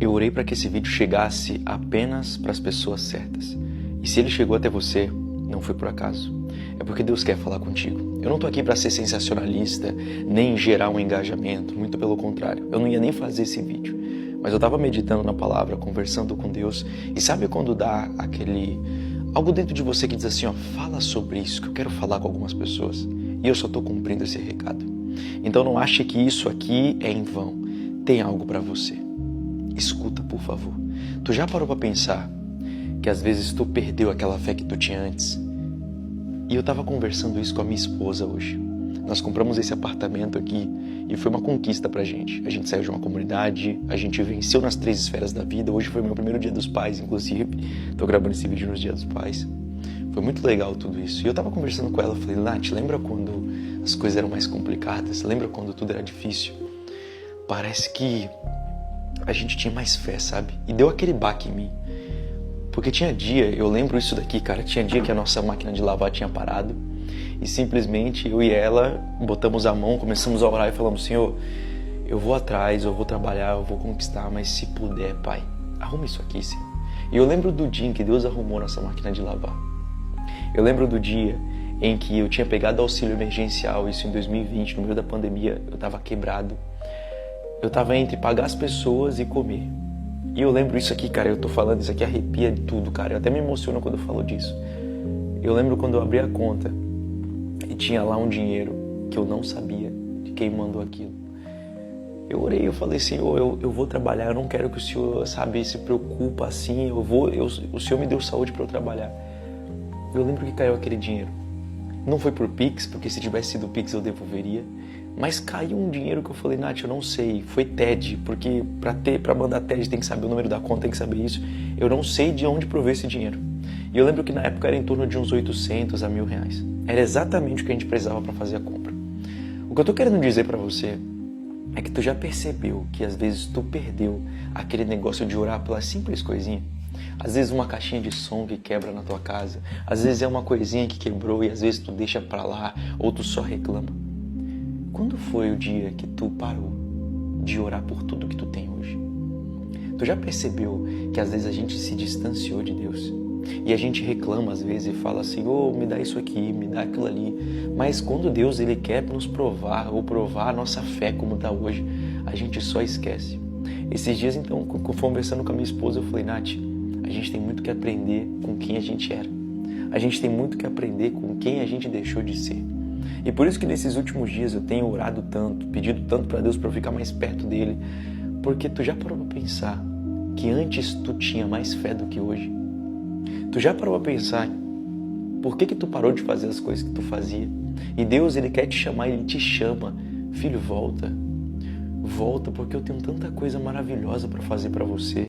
Eu orei para que esse vídeo chegasse apenas para as pessoas certas. E se ele chegou até você, não foi por acaso. É porque Deus quer falar contigo. Eu não tô aqui para ser sensacionalista, nem gerar um engajamento, muito pelo contrário. Eu não ia nem fazer esse vídeo. Mas eu tava meditando na palavra, conversando com Deus. E sabe quando dá algo dentro de você que diz assim, ó, fala sobre isso, que eu quero falar com algumas pessoas. E eu só tô cumprindo esse recado. Então não ache que isso aqui é em vão. Tem algo para você. Escuta, por favor. Tu já parou pra pensar que às vezes tu perdeu aquela fé que tu tinha antes? E eu tava conversando isso com a minha esposa hoje. Nós compramos esse apartamento aqui e foi uma conquista pra gente. A gente saiu de uma comunidade, a gente venceu nas 3 esferas da vida. Hoje foi meu primeiro dia dos pais, inclusive. Tô gravando esse vídeo nos dias dos pais. Foi muito legal tudo isso. E eu tava conversando com ela, eu falei, Nath, lembra quando as coisas eram mais complicadas? Lembra quando tudo era difícil? Parece que a gente tinha mais fé, sabe? E deu aquele baque em mim. Porque tinha dia, eu lembro isso daqui, cara, tinha dia que a nossa máquina de lavar tinha parado e simplesmente eu e ela botamos a mão, começamos a orar e falamos, Senhor, eu vou atrás, eu vou trabalhar, eu vou conquistar, mas se puder, Pai, arruma isso aqui, Senhor. E eu lembro do dia em que Deus arrumou nossa máquina de lavar. Eu lembro do dia em que eu tinha pegado auxílio emergencial, isso em 2020, no meio da pandemia, eu tava quebrado. Eu tava entre pagar as pessoas e comer. E eu lembro isso aqui, cara, eu tô falando, isso aqui arrepia de tudo, cara. Eu até me emociono quando eu falo disso. Eu lembro quando eu abri a conta e tinha lá um dinheiro que eu não sabia de quem mandou aquilo. Eu orei, eu falei, Senhor, eu vou trabalhar, eu não quero que o Senhor, sabe, se preocupa assim, o Senhor me deu saúde para eu trabalhar. Eu lembro que caiu aquele dinheiro. Não foi por Pix, porque se tivesse sido Pix eu devolveria. Mas caiu um dinheiro que eu falei, Nath, eu não sei, foi TED, porque para mandar TED tem que saber o número da conta, tem que saber isso. Eu não sei de onde prover esse dinheiro. E eu lembro que na época era em torno de uns 800 a R$1.000. Era exatamente o que a gente precisava para fazer a compra. O que eu tô querendo dizer para você é que tu já percebeu que às vezes tu perdeu aquele negócio de orar pela simples coisinha? Às vezes uma caixinha de som que quebra na tua casa, às vezes é uma coisinha que quebrou e às vezes tu deixa pra lá ou tu só reclama. Quando foi o dia que tu parou de orar por tudo que tu tem hoje? Tu já percebeu que às vezes a gente se distanciou de Deus? E a gente reclama às vezes e fala assim, me dá isso aqui, me dá aquilo ali. Mas quando Deus ele quer nos provar ou provar a nossa fé como está hoje, a gente só esquece. Esses dias então, conversando com a minha esposa, eu falei, Nath, a gente tem muito que aprender com quem a gente era. A gente tem muito que aprender com quem a gente deixou de ser. E por isso que nesses últimos dias eu tenho orado tanto, pedido tanto para Deus para eu ficar mais perto dele. Porque tu já parou para pensar que antes tu tinha mais fé do que hoje? Tu já parou para pensar por que tu parou de fazer as coisas que tu fazia? E Deus, ele quer te chamar, ele te chama. Filho, volta. Volta porque eu tenho tanta coisa maravilhosa para fazer para você.